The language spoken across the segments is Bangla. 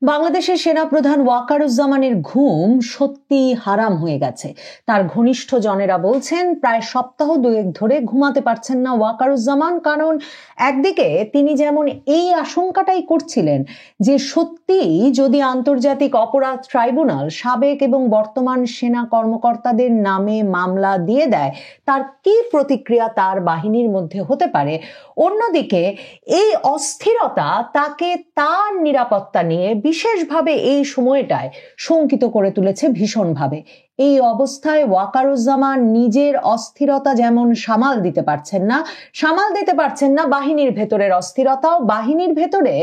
বাংলাদেশের সেনাপ্রধান ওয়াকারুজ্জামানের ঘুম সত্যি হারাম হয়ে গেছে। তার ঘনিষ্ঠ জনেরা বলছেন প্রায় সপ্তাহ দুয়েক ধরে ঘুমাতে পারছেন না ওয়াকারুজ্জামান। কারণ একদিকে তিনি যেমন এই আশঙ্কাটাই করছিলেন যে সত্যি যদি আন্তর্জাতিক অপরাধ ট্রাইব্যুনাল সাবেক এবং বর্তমান সেনা কর্মকর্তাদের নামে মামলা দিয়ে দেয়, তার কি প্রতিক্রিয়া তার বাহিনীর মধ্যে হতে পারে। অন্যদিকে এই অস্থিরতা তাকে তার নিরাপত্তা নিয়ে বিশেষভাবে এই সময়টায় শঙ্কিত করে তুলেছে ভীষণভাবে। এই অবস্থায় ওয়াকারুজ্জামান নিজের অস্থিরতা যেমন সামাল দিতে পারছেন না বাহিনীর ভেতরের অস্থিরতাও। বাহিনীর ভেতরে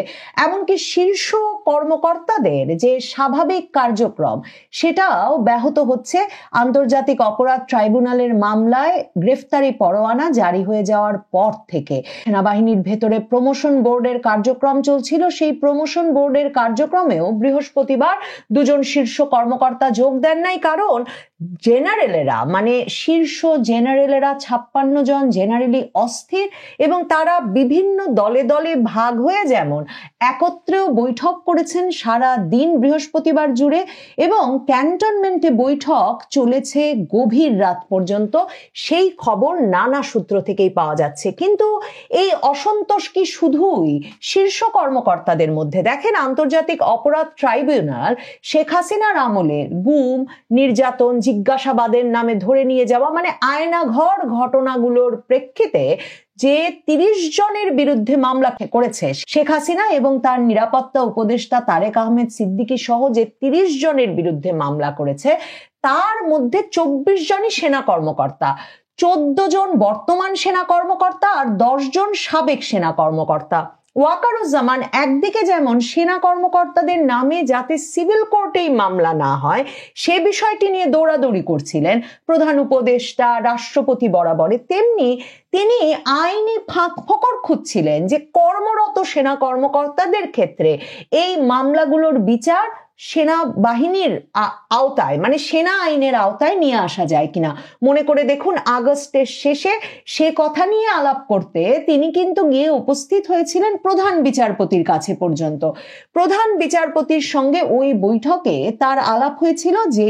এমনকি শীর্ষ কর্মকর্তাদের যে স্বাভাবিক কার্যক্রম সেটাও ব্যাহত হচ্ছে আন্তর্জাতিক অপরাধ ট্রাইব্যুনালের মামলায় গ্রেফতারি পরোয়ানা জারি হয়ে যাওয়ার পর থেকে। সেনাবাহিনীর ভেতরে প্রমোশন বোর্ডের কার্যক্রম চলছিল, সেই প্রমোশন বোর্ডের কার্যক্রমেও বৃহস্পতিবার দুজন শীর্ষ কর্মকর্তা যোগ দেন নাই। কারণ জেনারেলেরা শীর্ষ জেনারেলেরা 56 জন জেনারেলি অস্থির এবং তারা বিভিন্ন দলে দলে ভাগ হয়ে যেমন একত্রেও বৈঠক করেছেন সারা দিন বৃহস্পতিবার জুড়ে, এবং ক্যান্টনমেন্টে বৈঠক চলেছে গভীর রাত পর্যন্ত, সেই খবর নানা সূত্র থেকেই পাওয়া যাচ্ছে। কিন্তু এই অসন্তোষ কি শুধুই শীর্ষ কর্মকর্তাদের মধ্যে? দেখেন, আন্তর্জাতিক অপরাধ ট্রাইব্যুনাল শেখ হাসিনার আমলে গুম, নির্যাতন, জিজ্ঞাসাবাদের নামে ধরে নিয়ে যাওয়া আয়নাঘর ঘটনাগুলোর প্রেক্ষিতে যে 30 জনের বিরুদ্ধে মামলা করেছে শেখ হাসিনা এবং তার নিরাপত্তা উপদেষ্টা তারেক আহমেদ সিদ্দিকী সহ, যে 30 জনের বিরুদ্ধে মামলা করেছে তার মধ্যে 24 জনই সেনা কর্মকর্তা, 14 জন বর্তমান সেনা কর্মকর্তা আর 10 জন সাবেক সেনা কর্মকর্তা। ওয়াকারুজ্জামান একদিকে যেমন সেনা কর্মকর্তাদের নামে যাতে সিভিল কোর্টেই মামলা না হয় সে বিষয়টি নিয়ে দৌড়াদৌড়ি করছিলেন প্রধান উপদেষ্টা রাষ্ট্রপতি বরাবরে, তেমনি তিনি আইনি ফাঁক ফোকর খুঁজছিলেন যে কর্মরত সেনা কর্মকর্তাদের ক্ষেত্রে এই মামলাগুলোর বিচার সেনাবাহিনীর আওতায় সেনা আইনের আওতায় নিয়ে আসা যায় কিনা। মনে করে দেখুন, আগস্টের শেষে সে কথা নিয়ে আলাপ করতে তিনি কিন্তু গিয়ে উপস্থিত হয়েছিলেন প্রধান বিচারপতির কাছে পর্যন্ত। প্রধান বিচারপতির সঙ্গে ওই বৈঠকে তার আলাপ হয়েছিল যে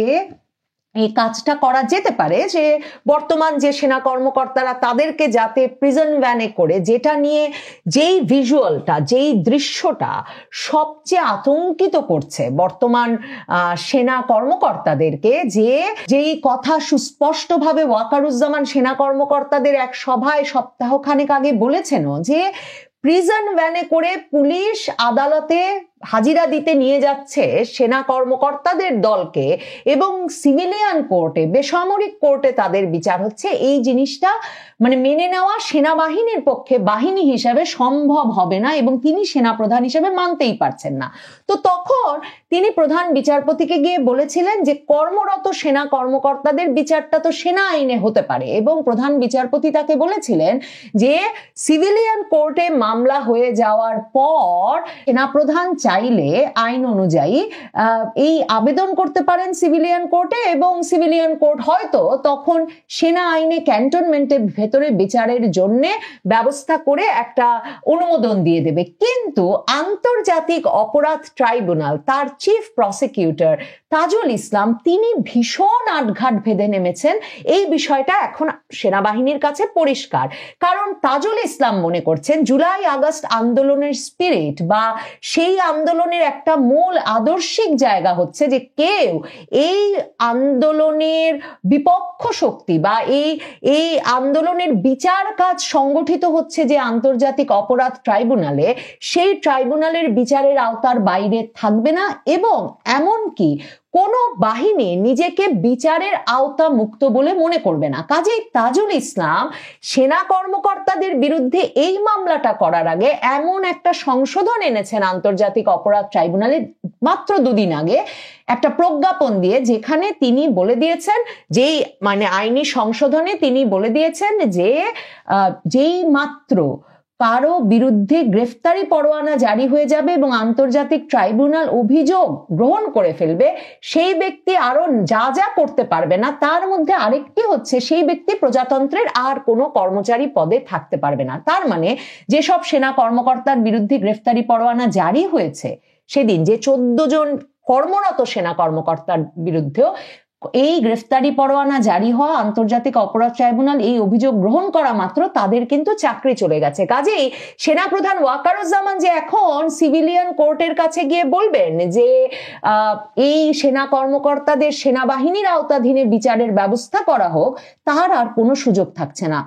এই কাজটা করা যেতে পারে, যে বর্তমান যে সেনা কর্মকর্তারা তাদেরকে যাতে প্রিজন ভ্যানে করে, যেটা নিয়ে যেই ভিজুয়ালটা, যেই দৃশ্যটা সবচেয়ে আতঙ্কিত করছে বর্তমান সেনা কর্মকর্তাদেরকে, যেই কথা সুস্পষ্টভাবে ওয়াকারুজ্জামান সেনা কর্মকর্তাদের এক সভায় সপ্তাহখানেক আগে বলেছেন যে প্রিজন ভ্যানে করে পুলিশ আদালতে হাজিরা দিতে নিয়ে যাচ্ছে সেনা কর্মকর্তাদের দলকে এবং সিভিলিয়ান কোর্টে, বেসামরিক কোর্টে তাদের বিচার হচ্ছে। এই জিনিসটা মেনে নেওয়া সেনাবাহিনীর পক্ষে বাহিনী হিসাবে সম্ভব হবে না এবং তিনি সেনাপ্রধান হিসেবে মানতেই পারছেন না। তো তখন তিনি প্রধান বিচারপতিকে গিয়ে বলেছিলেন যে কর্মরত সেনা কর্মকর্তাদের বিচারটা তো সেনা আইনে হতে পারে, এবং প্রধান বিচারপতি তাকে বলেছিলেন যে সিভিলিয়ান কোর্টে মামলা হয়ে যাওয়ার পর সেনাপ্রধান চাইলে আইন অনুযায়ী এই আবেদন করতে পারেন সিভিলিয়ান কোর্টে, এবং সিভিলিয়ান কোর্ট হয়তো তখন সেনা আইনে ক্যান্টনমেন্টের ভেতরে বিচারের জন্য ব্যবস্থা করে একটা অনুমোদন দিয়ে দেবে। কিন্তু আন্তর্জাতিক অপরাধ ট্রাইব্যুনাল, তার চিফ প্রসিকিউটর তাজুল ইসলাম, তিনি ভীষণ আটঘাট ভেদে নেমেছেন। এই বিষয়টা এখন সেনাবাহিনীর কাছে পরিষ্কার, কারণ তাজুল ইসলাম মনে করছেন জুলাই আগস্ট আন্দোলনের স্পিরিট বা সেই আন্দোলনের একটা মূল আদর্শিক জায়গা হচ্ছে যে কেউ এই আন্দোলনের বিপক্ষ শক্তি বা এই আন্দোলনের বিচার কাজ সংগঠিত হচ্ছে যে আন্তর্জাতিক অপরাধ ট্রাইব্যুনালে, সেই ট্রাইব্যুনালের বিচারের আওতার বাইরে থাকবে না, এবং এমনকি কোনো বাহিনী নিজেকে বিচারের আওতা মুক্ত বলে মনে করবে না। কাজেই তাজুল ইসলাম সেনা কর্মকর্তাদের বিরুদ্ধে এই মামলাটা করার আগে এমন একটা সংশোধন এনেছেন আন্তর্জাতিক অপরাধ ট্রাইব্যুনালে মাত্র 2 দিন আগে, একটা প্রজ্ঞাপন দিয়ে, যেখানে তিনি বলে দিয়েছেন যেই আইনি সংশোধনে তিনি বলে দিয়েছেন যে যেই মাত্র কারো বিরুদ্ধে গ্রেফতারি পরোয়ানা জারি হয়ে যাবে এবং আন্তর্জাতিক ট্রাইব্যুনাল অভিযোগ গ্রহণ করে ফেলবে, সেই ব্যক্তি আরো যা যা করতে পারবে না, তার মধ্যে আরেকটি হচ্ছে সেই ব্যক্তি প্রজাতন্ত্রের আর কোনো কর্মচারী পদে থাকতে পারবে না। তার যেসব সেনা কর্মকর্তার বিরুদ্ধে গ্রেফতারি পরোয়ানা জারি হয়েছে সেদিন যে 14 জন কর্মরত সেনা কর্মকর্তার বিরুদ্ধেও এই গ্রেফতারি পরোয়ানা জারি হওয়া, আন্তর্জাতিক অপরাধ ট্রাইব্যুনাল এই অভিযোগ গ্রহণ করা মাত্র তাদের কিন্তু চাকরি চলে গেছে। কাজেই সেনাপ্রধান ওয়াকারুজ্জামান যে এখন সিভিলিয়ান কোর্টের কাছে গিয়ে বলবেন যে এই সেনা কর্মকর্তাদের সেনাবাহিনীর আওতাধীনে বিচারের ব্যবস্থা করা হোক, তার আর কোনো সুযোগ থাকছে না।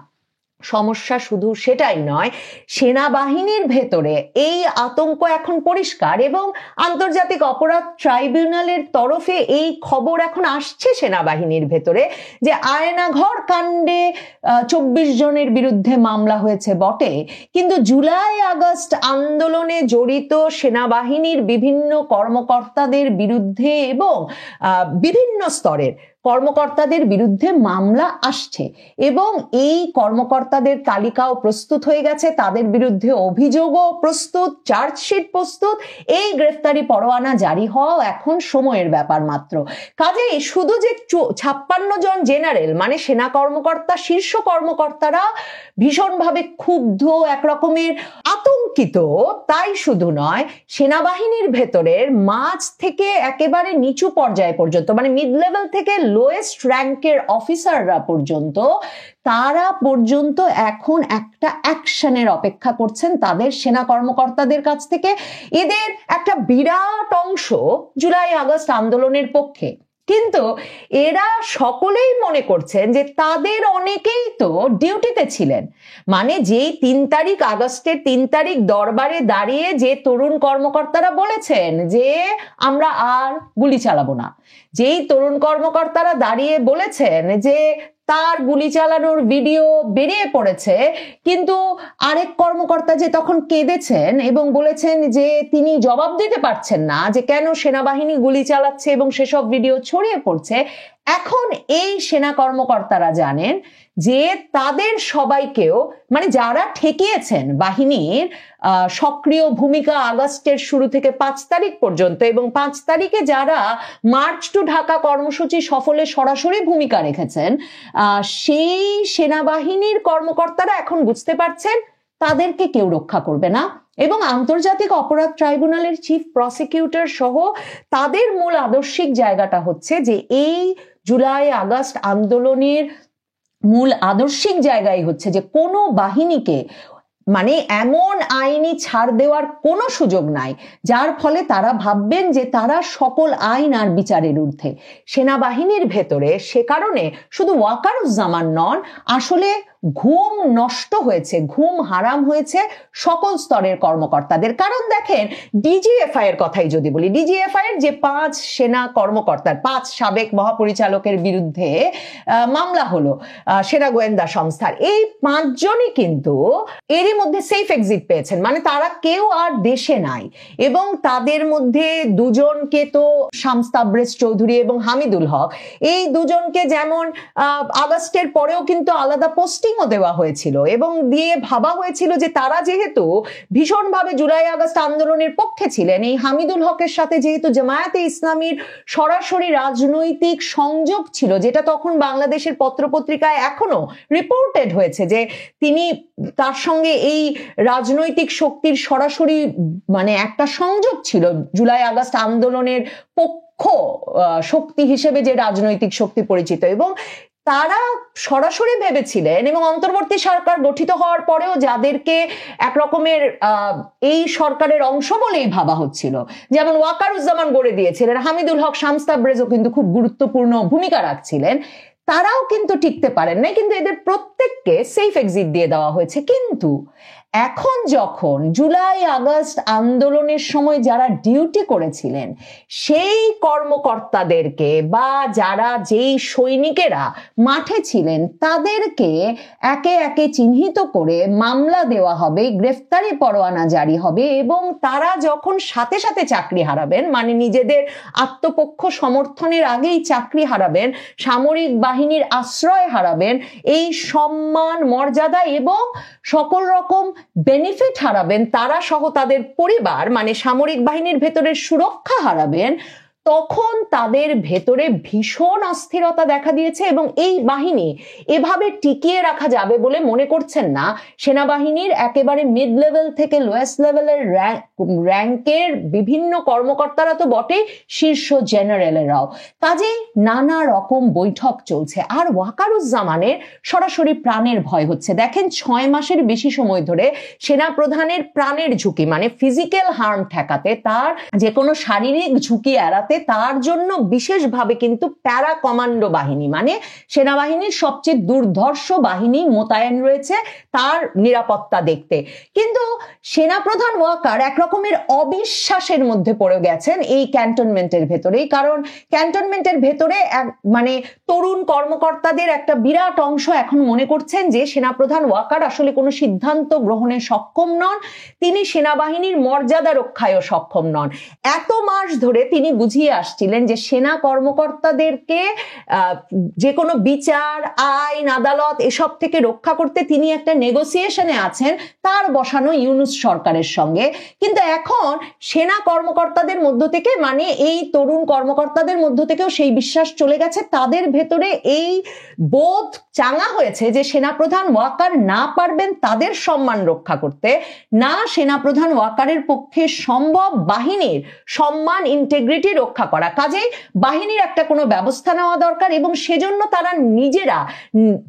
সমস্যা শুধু সেটাই নয়, সেনাবাহিনীর ভেতরে এই আতঙ্ক এখন পরিষ্কার এবং আন্তর্জাতিক অপরাধ ট্রাইব্যুনালের তরফে এই খবর এখন আসছে সেনাবাহিনীর ভেতরে যে আয়নাঘর কাণ্ডে 24 জনের বিরুদ্ধে মামলা হয়েছে বটে, কিন্তু জুলাই আগস্ট আন্দোলনে জড়িত সেনাবাহিনীর বিভিন্ন কর্মকর্তাদের বিরুদ্ধে এবং বিভিন্ন স্তরের কর্মকর্তাদের বিরুদ্ধে মামলা আসছে এবং এই কর্মকর্তাদের তালিকাও প্রস্তুত হয়ে গেছে, তাদের বিরুদ্ধে অভিযোগও প্রস্তুত, চার্জশিট প্রস্তুত। এই গ্রেফতারি পরোয়ানা জারি হওয়া এখন সময়ের ব্যাপার মাত্র। কাজেই শুধু যে 56 জন জেনারেল মানে সেনা কর্মকর্তা, শীর্ষ কর্মকর্তারা ভীষণভাবে ক্ষুব্ধ, একরকমের আতঙ্কিত, তাই শুধু নয়, সেনাবাহিনীর ভেতরের মাঝ থেকে একেবারে নিচু পর্যায় পর্যন্ত মানে মিড লেভেল থেকে লোয়েস্ট র্যাঙ্কের অফিসাররা পর্যন্ত, তারা পর্যন্ত এখন একটা অ্যাকশনের অপেক্ষা করছেন তাদের সেনা কর্মকর্তাদের কাছ থেকে। এদের একটা বিরাট অংশ জুলাই আগস্ট আন্দোলনের পক্ষে, কিন্তু এরা সকলেই মনে করছেন যে তাদের অনেকেই তো ডিউটিতে ছিলেন। মানে যেই 3 তারিখ আগস্টের 3 তারিখ দরবারে দাঁড়িয়ে যে তরুণ কর্মকর্তারা বলেছেন যে আমরা আর গুলি চালাবো না, যেই তরুণ কর্মকর্তারা দাঁড়িয়ে বলেছেন যে তার গুলি চালানোর ভিডিও বেরিয়ে পড়েছে, কিন্তু আরেক কর্মকর্তা যে তখন কেঁদেছেন এবং বলেছেন যে তিনি জবাব দিতে পারছেন না যে কেন সেনাবাহিনী গুলি চালাচ্ছে এবং সেসব ভিডিও ছড়িয়ে পড়ছে। এখন এই সেনা কর্মকর্তারা জানেন যে তাদের সবাইকেও মানে যারা ঠেকিয়েছেন বাহিনীর সক্রিয় ভূমিকা আগস্টের শুরু থেকে 5 তারিখ পর্যন্ত এবং 5 তারিখে যারা মার্চ টু ঢাকা কর্মসূচি সফলে সরাসরি ভূমিকা রেখেছেন, সেই সেনাবাহিনীর কর্মকর্তারা এখন বুঝতে পারছেন তাদেরকে কেউ রক্ষা করবে না এবং আন্তর্জাতিক অপরাধ ট্রাইব্যুনালের চিফ প্রসিকিউটর সহ তাদের মূল আদর্শিক জায়গাটা হচ্ছে যে এই জুলাই আগস্ট আন্দোলনের মূল আদর্শিক জায়গায় হচ্ছে যে কোনো বাহিনীকে মানে এমন আইনি ছাড় দেওয়ার কোনো সুযোগ নাই যার ফলে তারা ভাববেন যে তারা সকল আইন আর বিচারের ঊর্ধ্বে। সেনাবাহিনীর ভেতরে সে কারণে শুধু ওয়াকারুজ্জামান নন, আসলে ঘুম নষ্ট হয়েছে, ঘুম হারাম হয়েছে সকল স্তরের কর্মকর্তাদের। কারণ দেখেন, ডিজিএফআই এর কথাই যদি বলি, ডিজিএফআই এর যে 5 সেনা কর্মকর্তার 5 সাবেক মহাপরিচালকের বিরুদ্ধে মামলা হলো সেনা গোয়েন্দা সংস্থার, এই 5 জনই কিন্তু এরই মধ্যে সেফ এক্সিট পেয়েছেন, মানে তারা কেউ আর দেশে নাই। এবং তাদের মধ্যে 2 জনকে তো শামস তাবরেজ চৌধুরী এবং হামিদুল হক, এই 2 জনকে যেমন আগস্টের পরেও কিন্তু আলাদা পোস্টিংও দেওয়া হয়েছিল এবং দিয়ে ভাবা হয়েছিল যে তারা যেহেতু ভীষণভাবে জুলাই আগস্ট আন্দোলনের পক্ষে ছিলেন, এই হামিদুল হকের সাথে যেহেতু জামায়াতে ইসলামীর সরাসরি রাজনৈতিক সংযোগ ছিল, যেটা তখন বাংলাদেশের পত্রপত্রিকায় এখনো রিপোর্টেড হয়েছে যে তিনি তার সঙ্গে এই রাজনৈতিক শক্তির সরাসরি মানে একটা সংযোগ ছিল, জুলাই আগস্ট আন্দোলনের পক্ষ শক্তি হিসেবে যে রাজনৈতিক শক্তি পরিচিত, এবং তারা সরাসরি ভেবেছিলেন এবং অন্তর্বর্তী সরকার গঠিত হওয়ার পরেও যাদেরকে একরকমের এই সরকারের অংশ বলেই ভাবা হচ্ছিল, যেমন ওয়াকারুজ্জামান গড়ে দিয়েছিলেন, হামিদুল হক, শামস তাবরেজও কিন্তু খুব গুরুত্বপূর্ণ ভূমিকা রাখছিলেন, তারাও কিন্তু টিকতে পারেন না, কিন্তু এদের প্রত্যেককে সেফ এক্সিট দিয়ে দেওয়া হয়েছে। কিন্তু এখন যখন জুলাই আগস্ট আন্দোলনের সময় যারা ডিউটি করেছিলেন সেই কর্মকর্তাদেরকে বা যারা যেই সৈনিকেরা মাঠে ছিলেন তাদেরকে একে একে চিহ্নিত করে মামলা দেওয়া হবে, গ্রেফতারি পরোয়ানা জারি হবে এবং তারা যখন সাথে সাথে চাকরি হারাবেন, মানে নিজেদের আত্মপক্ষ সমর্থনের আগেই চাকরি হারাবেন, সামরিক বাহিনীর আশ্রয় হারাবেন, এই সম্মান, মর্যাদা এবং সকল রকম বেনিফিট হারাবেন, তারা সহ তাদের পরিবার, মানে সামরিক বাহিনীর ভেতরের সুরক্ষা হারাবেন, তখন তাদের ভেতরে ভীষণ অস্থিরতা দেখা দিয়েছে এবং এই বাহিনী এভাবে টিকিয়ে রাখা যাবে বলে মনে করছেন না সেনাবাহিনীর একেবারে মিড লেভেল থেকে লোয়েস্ট লেভেলের র্যাঙ্কের বিভিন্ন কর্মকর্তারা তো বটেই, শীর্ষ জেনারেলেরাও। কাজেই নানা রকম বৈঠক চলছে আর ওয়াকারুজ্জামানের সরাসরি প্রাণের ভয় হচ্ছে। দেখেন 6 মাসের বেশি সময় ধরে সেনাপ্রধানের প্রাণের ঝুঁকি মানে ফিজিক্যাল হার্ম ঠেকাতে, তার যে কোনো শারীরিক ঝুঁকি এড়াতে তার জন্য বিশেষভাবে কিন্তু প্যারা কমান্ডো বাহিনী মানে সেনাবাহিনীর সবচেয়ে দুর্ধর্ষ বাহিনী মোতায়েন রয়েছে তার নিরাপত্তা দেখতে। কিন্তু সেনাপ্রধান ওয়াকার একরকমের অবিশ্বাসের মধ্যে পড়ে গেছেন এই ক্যান্টনমেন্টের ভেতরেই, কারণ ক্যান্টনমেন্টের ভেতরে মানে তরুণ কর্মকর্তাদের একটা বিরাট অংশ এখন মনে করছেন যে সেনাপ্রধান ওয়াকার আসলে কোনো সিদ্ধান্ত গ্রহণে সক্ষম নন, তিনি সেনাবাহিনীর মর্যাদা রক্ষায়ও সক্ষম নন। এত মাস ধরে তিনি বুঝিয়ে আসছিলেন যে সেনা কর্মকর্তাদেরকে যে কোনো বিচার, আইন, আদালত এসব থেকে রক্ষা করতে তিনি একটা নেগোসিয়েশনে আছেন তার বসানো ইউনূস সরকারের সঙ্গে। কিন্তু এখন সেনা কর্মকর্তাদের মধ্য থেকে মানে এই তরুণ কর্মকর্তাদের মধ্য থেকেও সেই বিশ্বাস চলে গেছে, তাদের ভেতরে এই বোধ চাঙা হয়েছে যে সেনাপ্রধান ওয়াকার না পারবেন তাদের সম্মান রক্ষা করতে, না সেনাপ্রধান ওয়াকারের পক্ষে সম্ভব বাহিনীর সম্মান ইন্টিগ্রিটি রক্ষা করা। কাজেই বাহিনীর একটা কোনো ব্যবস্থা নেওয়া দরকার এবং সেজন্য তারা নিজেরা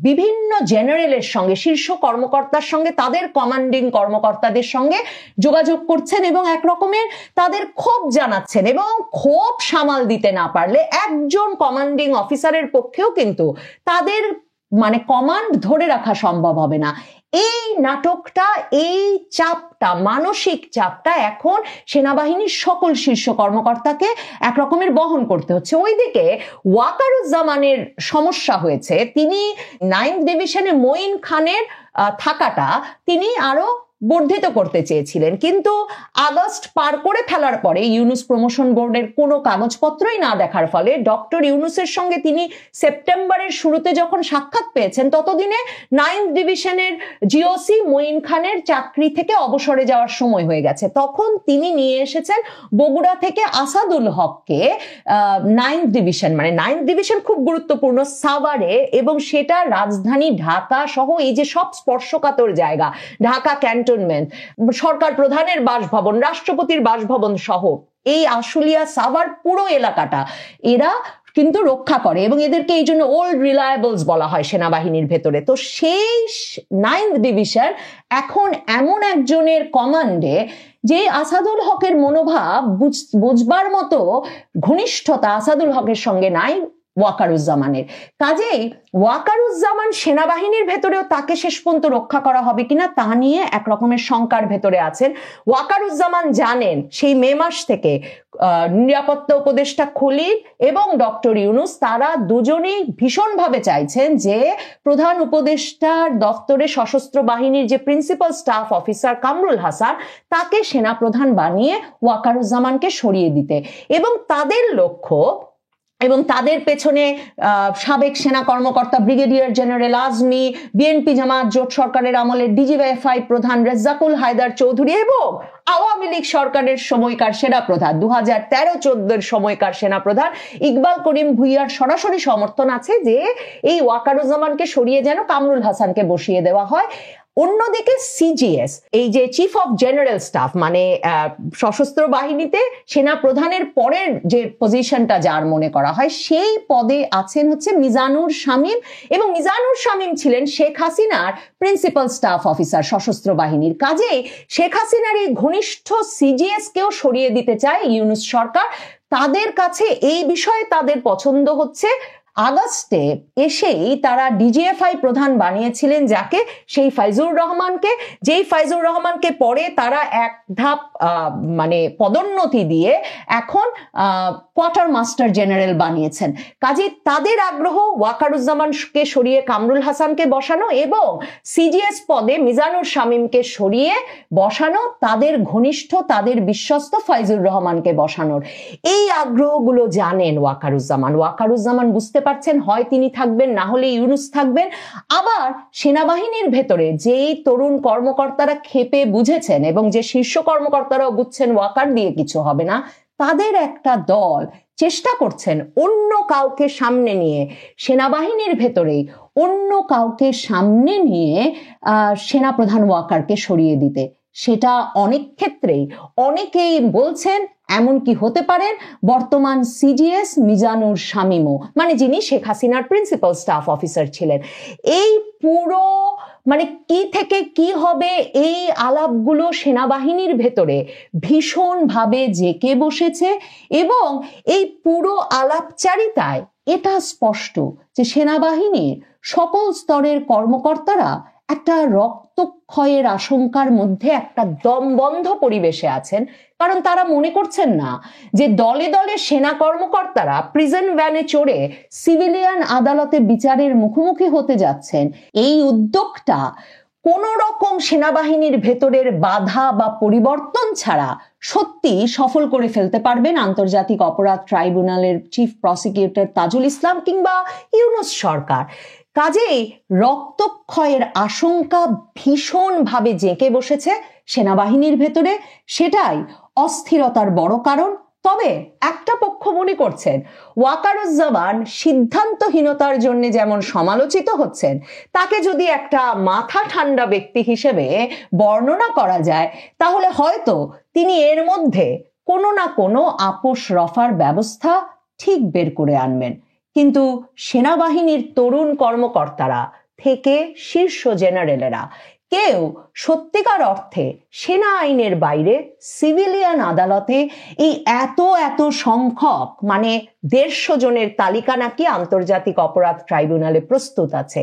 বিভিন্ন জেনারেলের সঙ্গে, শীর্ষ কর্মকর্তার সঙ্গে, তাদের কমান্ডিং কর্মকর্তাদের সঙ্গে যোগাযোগ করছেন এবং একরকমের তাদের ক্ষোভ জানাচ্ছেন এবং ক্ষোভ সামাল দিতে না পারলে একজন কমান্ডিং অফিসারের পক্ষেও কিন্তু তাদের মানে কমান্ড ধরে রাখা সম্ভব হবে না। এই নাটকটা, এই চাপটা, মানসিক চাপটা এখন সেনাবাহিনীর সকল শীর্ষ কর্মকর্তাকে একরকমের বহন করতে হচ্ছে। ওইদিকে ওয়াকারুজ্জামানের সমস্যা হয়েছে, তিনি 9th ডিভিশনে মঈন খানের থাকাটা তিনি আরো বর্ধিত করতে চেয়েছিলেন, কিন্তু আগস্ট পার করে ফেলার পরে ইউনূস প্রমোশন বোর্ডের কোনো কাগজপত্রই না দেখার ফলে ডক্টর ইউনূসের সঙ্গে তিনি সেপ্টেম্বরের শুরুতে যখন সাক্ষাৎ পেয়েছেন ততদিনে 9th ডিভিশনের জিওসি মঈন খানের চাকরি থেকে অবসরে যাওয়ার সময় হয়ে গেছে। তখন তিনি নিয়ে এসেছেন বগুড়া থেকে আসাদুল হককে 9th ডিভিশন মানে 9th ডিভিশন খুব গুরুত্বপূর্ণ সাভারে, এবং সেটা রাজধানী ঢাকা সহ এই যে সব স্পর্শকাতর জায়গা, ঢাকা ক্যান্টনমেন্ট, সরকার প্রধানের বাসভবন, রাষ্ট্রপতির বাসভবন সহ এই আশুলিয়া সাভার পুরো এলাকাটা এরা কিন্তু রক্ষা করে এবং এদেরকে এই জন্য ওল্ড রিলায়েবলস বলা হয় সেনাবাহিনীর ভেতরে। তো সেই 9th ডিভিশন এখন এমন একজনের কমান্ডে যে আসাদুল হকের মনোভাব বুঝবার মতো ঘনিষ্ঠতা আসাদুল হকের সঙ্গে নাই ওয়াকারুজ্জামানের। কাজেই ওয়াকারুজ্জামান সেনাবাহিনীর ভেতরেও তাকে শেষ পর্যন্ত রক্ষা করা হবে কিনা তা নিয়ে এক রকমের শঙ্কার ভেতরে আছেন। ওয়াকারুজ্জামান জানেন সেই মে মাস থেকে নিরাপত্তা উপদেষ্টা খলিল এবং ডক্টর ইউনূস তারা দুজনেই ভীষণভাবে চাইছেন যে প্রধান উপদেষ্টার দপ্তরে সশস্ত্র বাহিনীর যে principal staff officer Kamrul Hasan তাকে সেনাপ্রধান বানিয়ে ওয়াকারুজ্জামানকে সরিয়ে দিতে, এবং তাদের লক্ষ্য এবং তাদের পেছনে সাবেক সেনা কর্মকর্তা ব্রিগেডিয়ার জেনারেল আজমি, বিএনপি জামাত জোট সরকারের আমলের ডিজিএফআই প্রধান রেজ্জাকুল হায়দার চৌধুরী এবং আওয়ামী লীগ সরকারের সময়কার সেনাপ্রধান 2013-14 সময়কার সেনাপ্রধান ইকবাল করিম ভুইয়ার সরাসরি সমর্থন আছে যে এই ওয়াকারুজ্জামানকে সরিয়ে যেন কামরুল হাসানকে বসিয়ে দেওয়া হয়। অন্যদিকে সিজিএস এই যে চিফ অফ জেনারেল স্টাফ মানে সশস্ত্র বাহিনীতে সেনা প্রধানের পরের যে পজিশনটা যার মনে করা হয় সেই পদে আছেন হচ্ছে মিজানুর শামীম, এবং মিজানুর শামীম ছিলেন শেখ হাসিনার প্রিন্সিপাল স্টাফ অফিসার সশস্ত্র বাহিনীর। কাজেই শেখ হাসিনার এই ঘনিষ্ঠ সিজিএস কেও সরিয়ে দিতে চায় ইউনূস সরকার। তাদের কাছে এই বিষয়ে তাদের পছন্দ হচ্ছে আগস্টে এসেই তারা ডিজিএফআই প্রধান বানিয়েছিলেন যাকে, সেই ফাইজুর রহমানকে, যেই ফাইজুর রহমানকে পরে তারা এক ধাপ মানে পদোন্নতি দিয়ে এখন কোয়ার্টার মাস্টার জেনারেল বানিয়েছেন। কাজে তাদের আগ্রহ ওয়াকারুজ্জামানকে সরিয়ে কামরুল হাসানকে বসানো এবং সিজিএস পদে মিজানুর শামীমকে সরিয়ে বসানো, তাদের ঘনিষ্ঠ তাদের বিশ্বস্ত ফাইজুর রহমানকে বসানোর এই আগ্রহগুলো জানেন ওয়াকারুজ্জামান বুঝতে পারছেন হয় তিনি থাকবেন না হলে ইউনূস থাকবেন। আবার সেনাবাহিনীর ভেতরে যেই তরুণ কর্মকর্তারা ক্ষেপে বুঝেছেন এবং যে শীর্ষ কর্মকর্তারাও বুঝছেন ওয়াকার দিয়ে কিছু হবে না, তাদের একটা দল চেষ্টা করছেন অন্য কাউকে সামনে নিয়ে, সেনাবাহিনীর ভেতরেই অন্য কাউকে সামনে নিয়ে সেনাপ্রধান ওয়াকারকে সরিয়ে দিতে। সেটা অনেক ক্ষেত্রেই অনেকেই বলছেন এমনকি হতে পারেন বর্তমান সিডিএস মিজানুর শামীমও, মানে যিনি শেখ হাসিনার প্রিন্সিপাল স্টাফ অফিসার ছিলেন। এই পুরো মানে কি থেকে কি হবে এই আলাপগুলো সেনাবাহিনীর ভেতরে ভীষণভাবে জেঁকে বসেছে এবং এই পুরো আলাপচারিতায় এটা স্পষ্ট যে সেনাবাহিনীর সকল স্তরের কর্মকর্তারা একটা রক্তক্ষয়ের আশঙ্কার মধ্যে একটা দমবন্ধ পরিবেশে আছেন, কারণ তারা মনে করছেন না যে দলে দলে সেনা কর্মকর্তারা প্রিজন ভ্যানে চড়ে সিভিলিয়ান আদালতে বিচারের মুখোমুখি হতে যাচ্ছেন। এই উদ্যোগটা কোন রকম সেনাবাহিনীর ভেতরের বাধা বা পরিবর্তন ছাড়া সত্যি সফল করে ফেলতে পারবেন আন্তর্জাতিক অপরাধ ট্রাইব্যুনালের চিফ প্রসিকিউটর তাজুল ইসলাম কিংবা ইউনূস সরকার। কাজেই রক্তক্ষয়ের আশঙ্কা ভীষণভাবে জেঁকে বসেছে সেনাবাহিনীর ভেতরে, সেটাই অস্থিরতার বড় কারণ। তবে একটা পক্ষ মনে করছেন ওয়াকারুজ্জামান সিদ্ধান্তহীনতার জন্য যেমন সমালোচিত হচ্ছেন, তাকে যদি একটা মাথা ঠান্ডা ব্যক্তি হিসেবে বর্ণনা করা যায় তাহলে হয়তো তিনি এর মধ্যে কোনো না কোনো আপোষ রফার ব্যবস্থা ঠিক বের করে আনবেন। কিন্তু সেনাবাহিনীর তরুণ কর্মকর্তারা থেকে শীর্ষ জেনারেলেরা কেউ সত্যিকার অর্থে সেনা আইনের বাইরে সিভিলিয়ান আদালতে এই এত সংখ্যক মানে 150 জনের তালিকা নাকি আন্তর্জাতিক অপরাধ ট্রাইব্যুনালে প্রস্তুত আছে।